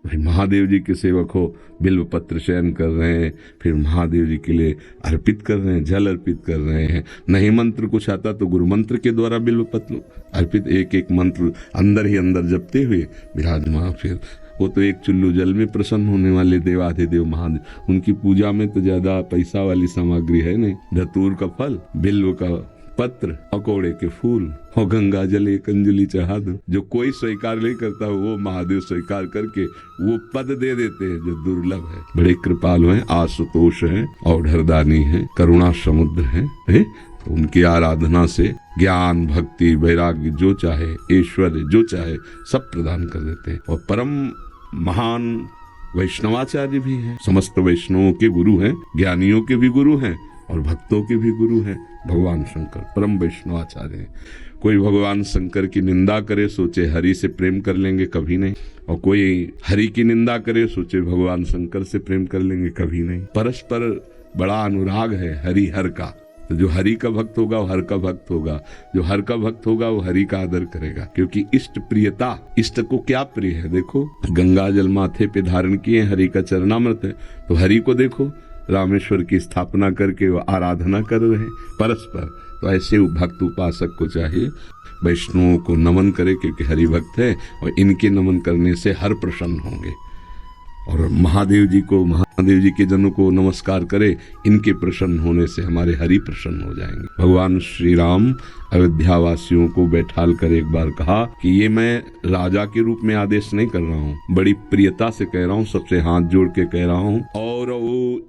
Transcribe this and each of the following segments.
भाई महादेव जी के सेवक हो, बिल्व पत्र चयन कर रहे हैं, फिर महादेव जी के लिए अर्पित कर रहे हैं, जल अर्पित कर रहे हैं। नहीं मंत्र कुछ आता तो गुरु मंत्र के द्वारा बिल्व पत्र अर्पित, एक एक मंत्र अंदर ही अंदर जपते हुए विराजमान। फिर वो तो एक चुल्लू जल में प्रसन्न होने वाले देवाधिदेव महादेव, उनकी पूजा में तो ज्यादा पैसा वाली सामग्री है नहीं। धतूर का फल, बिल्व का पत्र, अकोड़े के फूल और गंगा जल एक अंजलि चढ़ा दो। जो कोई स्वीकार नहीं करता वो महादेव स्वीकार करके वो पद दे देते हैं जो दुर्लभ है। बड़े कृपालु हैं, आशुतोष हैं, औढ़रदानी हैं, करुणा समुद्र हैं। तो उनकी आराधना से ज्ञान, भक्ति, वैराग्य जो चाहे, ऐश्वर्य जो चाहे सब प्रदान कर देते हैं। और परम महान वैष्णवाचार्य भी हैं, समस्त वैष्णवों के गुरु हैं, ज्ञानियों के भी गुरु हैं और भक्तों के भी गुरु हैं। भगवान शंकर परम वैष्णवाचार्य हैं। कोई भगवान शंकर की निंदा करे सोचे हरि से प्रेम कर लेंगे, कभी नहीं। और कोई हरि की निंदा करे सोचे भगवान शंकर से प्रेम कर लेंगे, कभी नहीं। परस्पर बड़ा अनुराग है हरि हर का। तो जो हरि का भक्त होगा वो हर का भक्त होगा, जो हर का भक्त होगा वो हरि का आदर करेगा। क्योंकि इष्ट प्रियता, इष्ट को क्या प्रिय है? देखो गंगा जल माथे पे धारण किए, हरि का चरणामृत है, तो हरि को देखो रामेश्वर की स्थापना करके वो आराधना कर रहे हैं परस्पर। तो ऐसे भक्त उपासक को चाहिए वैष्णवों को नमन करे, क्योंकि हरि भक्त है और इनके नमन करने से हर प्रसन्न होंगे। और महादेव जी को, महादेव जी के जनों को नमस्कार करे, इनके प्रसन्न होने से हमारे हरि प्रसन्न हो जाएंगे। भगवान श्री राम अयोध्या वासियों को बैठाल कर एक बार कहा कि ये मैं राजा के रूप में आदेश नहीं कर रहा हूँ, बड़ी प्रियता से कह रहा हूँ, सबसे हाथ जोड़ के कह रहा हूँ। और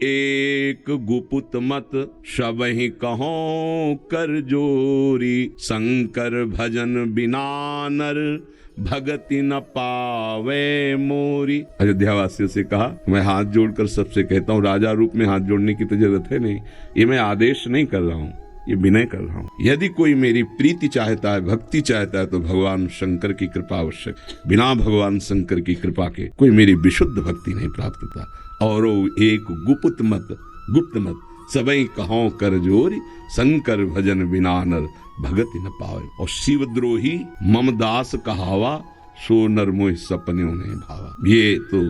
एक गुपुत मत सब ही कहो कर जोरी, शंकर भजन बिना नर भगति न पावे मोरी। अयोध्या वासियों से कहा, मैं हाथ जोड़कर सबसे कहता हूँ, राजा रूप में हाथ जोड़ने की तो जरूरत है नहीं, ये मैं आदेश नहीं कर रहा हूँ, ये विनय कर रहा हूँ। यदि कोई मेरी प्रीति चाहता है, भक्ति चाहता है, तो भगवान शंकर की कृपा आवश्यक। बिना भगवान शंकर की कृपा के कोई मेरी विशुद्ध भक्ति नहीं प्राप्त होता। और एक गुप्त मत, गुप्त मत सबई कहो कर जोरी, शंकर भजन बिना नर भगति न पावे। और शिवद्रोही मम दास कहावा, सो नर मोह सपने उन्हें भावा। ये तो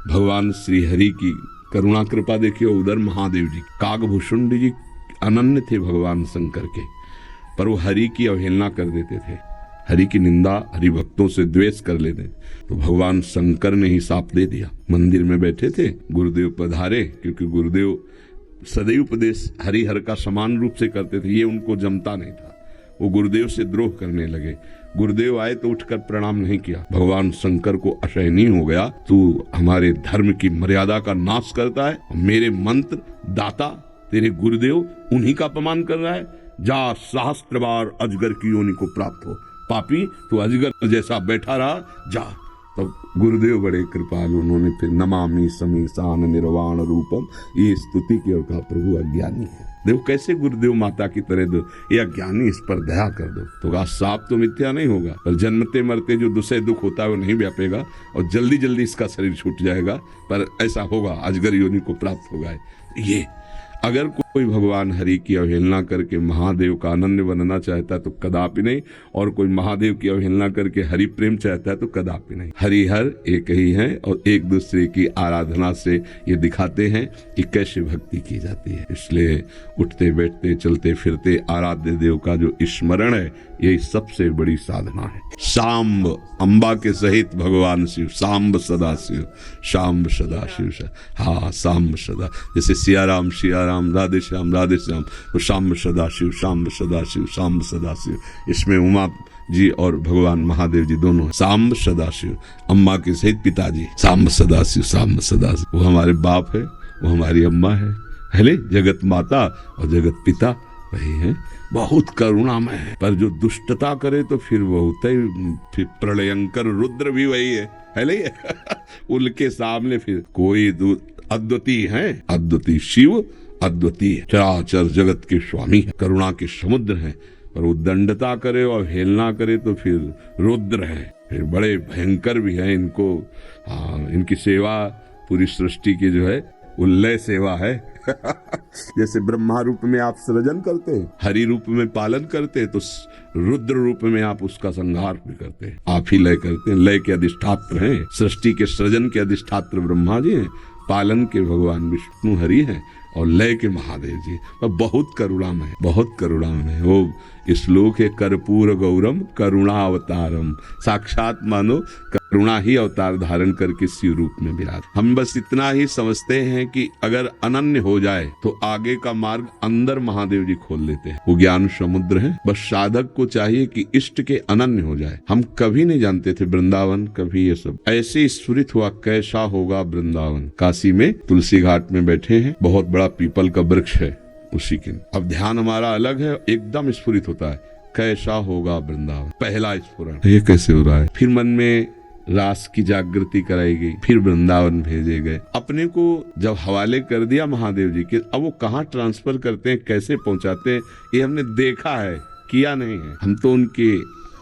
भगवान श्री हरि की करुणा कृपा देखिए। उधर महादेव जी, कागभूषुंड जी अनन्य थे भगवान शंकर के, पर वो हरि की अवहेलना कर देते थे, हरि की निंदा, हरि भक्तों से द्वेष कर लेते। तो भगवान शंकर ने ही साप दे दिया। मंदिर में बैठे थे, गुरुदेव पधारे, क्योंकि गुरुदेव सदैव उपदेश हरिहर का समान रूप से करते थे, ये उनको जमता नहीं था। वो गुरुदेव से द्रोह करने लगे। गुरुदेव आए तो उठकर प्रणाम नहीं किया। भगवान शंकर को असहनीय हो गया, तू हमारे धर्म की मर्यादा का नाश करता है, मेरे मंत्र दाता तेरे गुरुदेव उन्हीं का अपमान कर रहा है। जा सहस्त्र बार अजगर की योनि को प्राप्त हो, पापी तू अजगर जैसा बैठा रहा, जा। तब गुरुदेव बड़े कृपालु, उन्होंने फिर नमामि समीसान निर्वाण रूपम ये स्तुति की और कहा, प्रभु अज्ञानी है। देखो कैसे गुरुदेव माता की तरह दो, ये अज्ञानी, इस पर दया कर दो। तो कहा साप तो मिथ्या नहीं होगा, पर जन्मते मरते जो दूसरे दुख होता है वो नहीं व्यापेगा और जल्दी जल्दी इसका शरीर छूट जाएगा, पर ऐसा होगा, अजगर योनि को प्राप्त होगा। ये अगर कोई भगवान हरि की अवहेलना करके महादेव का अनन्य बनना चाहता है तो कदापि नहीं, और कोई महादेव की अवहेलना करके हरि प्रेम चाहता है तो कदापि नहीं। हरिहर एक ही है और एक दूसरे की आराधना से ये दिखाते हैं कि कैसे भक्ति की जाती है। इसलिए उठते बैठते चलते फिरते आराध्य देव का जो स्मरण है, यही सबसे बड़ी साधना है। सांब, अंबा के सहित भगवान शिव, सांब सदा शिव, सांब सदा शिव। हाँ, सांब सदा, जैसे सियाराम सियाराम, राधे श्याम राधे श्याम, तो सांब सदा शिव, सांब सदा शिव, सांब सदा शिव। इसमें उमा जी और भगवान महादेव जी दोनों हैं। सांब सदा शिव, अम्मा के सहित पिताजी, सांब सदा शिव, सांब सदा शिव। वो हमारे बाप है, वो हमारी अम्मा है, जगत माता और जगत पिता वही है। बहुत करुणामय है, पर जो दुष्टता करे तो फिर बहुत ही, फिर प्रलयंकर रुद्र भी वही है ले उनके सामने फिर कोई अद्वितीय है, अद्वितीय शिव, अद्वितीय चराचर जगत के स्वामी है, करुणा के समुद्र हैं। पर वो दंडता करे और हेलना करे तो फिर रुद्र है, फिर बड़े भयंकर भी है। इनको इनकी सेवा पूरी सृष्टि के जो है वो लय सेवा है। जैसे ब्रह्मा रूप में आप सृजन करते हैं, हरि रूप में पालन करते हैं, तो रुद्र रूप में आप उसका संहार भी करते हैं। आप ही लय करते हैं, लय के अधिष्ठात्र हैं, सृष्टि के सृजन के अधिष्ठात्र ब्रह्मा जी हैं, पालन के भगवान विष्णु हरि हैं और लय के महादेव जी। और बहुत करुणामय, बहुत करुणामय। वो श्लोक है, कर्पूर गौरम करुणावतारम, साक्षात मानो करुणा ही अवतार धारण करके शिव रूप में विराज। हम बस इतना ही समझते हैं कि अगर अनन्य हो जाए तो आगे का मार्ग अंदर महादेव जी खोल लेते हैं। वो ज्ञान समुद्र है, बस साधक को चाहिए कि इष्ट के अनन्य हो जाए। हम कभी नहीं जानते थे वृंदावन, कभी ये सब ऐसे स्फुरित हुआ, कैसा होगा वृंदावन। काशी में तुलसी घाट में बैठे हैं, बहुत बड़ा पीपल का वृक्ष है उसी के। अब ध्यान हमारा अलग है, एकदम स्फुरित होता है, कैसा होगा वृंदावन। पहला स्फुरण ये कैसे हो रहा है। फिर मन में रास की जागृति कराई गई, फिर वृंदावन भेजे गए। अपने को जब हवाले कर दिया महादेव जी के, अब वो कहाँ ट्रांसफर करते हैं, कैसे पहुंचाते हैं, ये हमने देखा है, किया नहीं है। हम तो उनके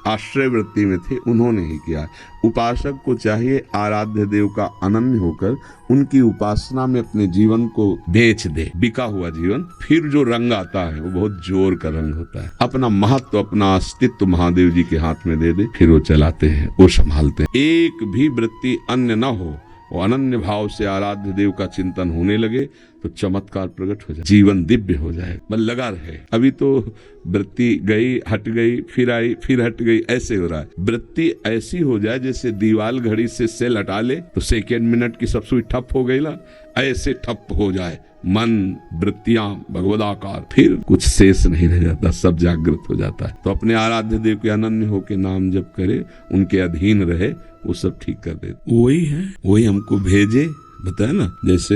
आश्रय वृत्ति में थे, उन्होंने ही किया। उपासक को चाहिए आराध्य देव का अनन्य होकर उनकी उपासना में अपने जीवन को बेच दे। बिका हुआ जीवन, फिर जो रंग आता है वो बहुत जोर का रंग होता है। अपना महत्व, अपना अस्तित्व महादेव जी के हाथ में दे दे, फिर वो चलाते हैं, वो संभालते हैं। एक भी वृत्ति अन्य न हो, वो अनन्य भाव से आराध्य देव का चिंतन होने लगे तो चमत्कार प्रकट हो जाए, जीवन दिव्य हो जाए। बस लगा रहे। अभी तो वृत्ति गई, हट गई, फिर आई, फिर हट गई, ऐसे हो रहा है। वृत्ति ऐसी हो जाए जैसे दीवाल घड़ी से सेल हटा ले तो सेकेंड मिनट की सब सुई ठप हो गई ना, ऐसे ठप हो जाए मन, वृत्तियां, भगवदाकार, फिर कुछ शेष नहीं रह जाता, सब जागृत हो जाता है। तो अपने आराध्य देव के अनन्य होके नाम जप करे, उनके अधीन रहे, वो सब ठीक कर दे। वही है, वही हमको भेजे। बताया ना, जैसे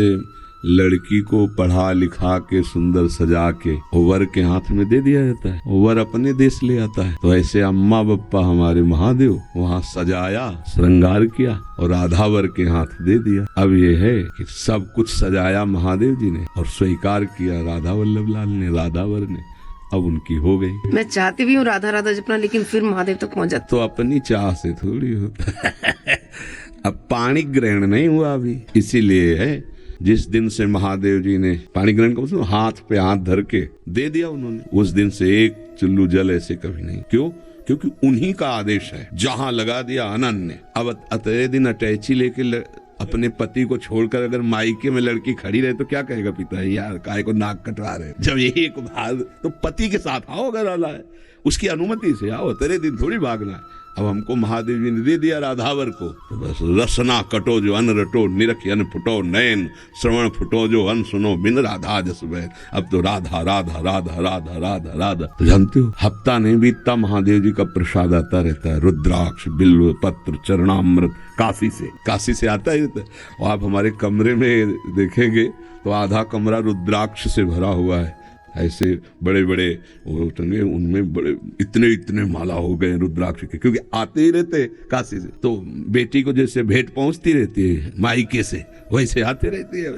लड़की को पढ़ा लिखा के सुंदर सजा के वर के हाथ में दे दिया जाता है, वर अपने देश ले आता है। तो ऐसे अम्मा बप्पा हमारे महादेव वहाँ सजाया, श्रृंगार किया और राधा वर के हाथ दे दिया। अब ये है कि सब कुछ सजाया महादेव जी ने और स्वीकार किया राधा वल्लभ लाल ने, राधा वर ने। अब उनकी हो गई। मैं चाहती भी हूँ राधा राधा जपना, लेकिन फिर महादेव तक पहुँच जाता। तो अपनी चाह से थोड़ी होता है। अब पाणी ग्रहण नहीं हुआ अभी, इसीलिए है जिस दिन से महादेव जी ने पाणी ग्रहण को हाथ पे हाथ धर के दे दिया उन्होंने, उस दिन से एक चुल्लू जल ऐसे कभी नहीं। क्यों? क्योंकि उन्हीं का आदेश है, जहां लगा दिया अनन्य। अब अतरे दिन अटैची लेके अपने पति को छोड़कर अगर मायके में लड़की खड़ी रहे तो क्या कहेगा पिता, यार काहे को नाक कटवा रहे। जब यही एक भाग तो पति के साथ आओ, अगर आला है उसकी अनुमति से आओ, तेरे दिन थोड़ी भागना है। अब हमको महादेव जी ने दे दिया राधावर को, तो बस रसना कटो जो अन रटो, निरख अन फुटो नयन, श्रवण फुटो जो अन सुनो, बिन राधा जस बैन। अब तो राधा राधा राधा राधा राधा राधा। तो जानते हो, हफ्ता नहीं बीतता महादेव जी का प्रसाद आता रहता है, रुद्राक्ष, बिल्व पत्र, चरणामृत, काशी से आता ही रहता है। और आप हमारे कमरे में देखेंगे तो आधा कमरा रुद्राक्ष से भरा हुआ है। ऐसे बड़े बड़े वो टंगे, उनमें बड़े इतने माला हो गए रुद्राक्ष के, क्योंकि आते ही रहते काशी से। तो बेटी को जैसे भेंट पहुंचती रहती है मायके से, वैसे आते रहती है।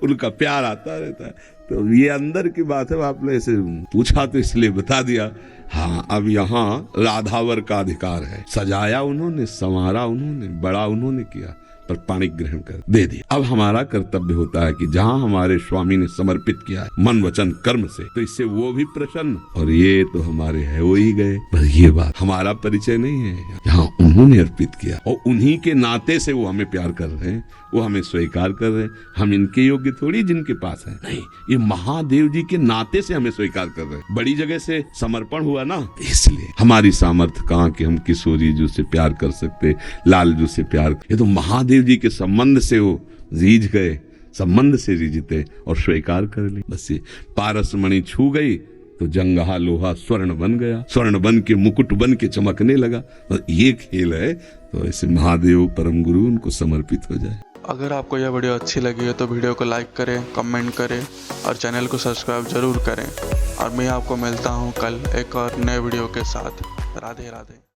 उनका प्यार आता रहता है। तो ये अंदर की बात है, आपने ऐसे पूछा तो इसलिए बता दिया। हाँ, अब यहाँ राधावर का अधिकार है। सजाया उन्होंने, संवारा उन्होंने, बड़ा उन्होंने किया, पर पाणी ग्रहण कर दे दिया। अब हमारा कर्तव्य होता है कि जहाँ हमारे स्वामी ने समर्पित किया है मन वचन कर्म से, तो इससे वो भी प्रसन्न, और ये तो हमारे है वो ही गए। पर ये बात हमारा परिचय नहीं है, यहाँ उन्होंने अर्पित किया और उन्हीं के नाते से वो हमें प्यार कर रहे हैं, वो हमें स्वीकार कर रहे हैं। हम इनके योग्य थोड़ी जिनके पास है, नहीं, ये महादेव जी के नाते से हमें स्वीकार कर रहे हैं। बड़ी जगह से समर्पण हुआ ना, इसलिए हमारी सामर्थ्य कहाँ कि हम किशोरी जी से प्यार कर सकते, लाल जी से प्यार। ये तो महादेव जी के संबंध से वो रीझ गए, संबंध से रीझते और स्वीकार कर ली। बस ये पारस मणि छू गई तो जंगहा लोहा स्वर्ण बन गया, स्वर्ण बन के मुकुट बन के चमकने लगा। तो ये खेल है। तो ऐसे महादेव परम गुरु उनको समर्पित हो जाए। अगर आपको यह वीडियो अच्छी लगी है तो वीडियो को लाइक करें, कमेंट करें और चैनल को सब्सक्राइब जरूर करें। और मैं आपको मिलता हूँ कल एक और नए वीडियो के साथ। राधे राधे।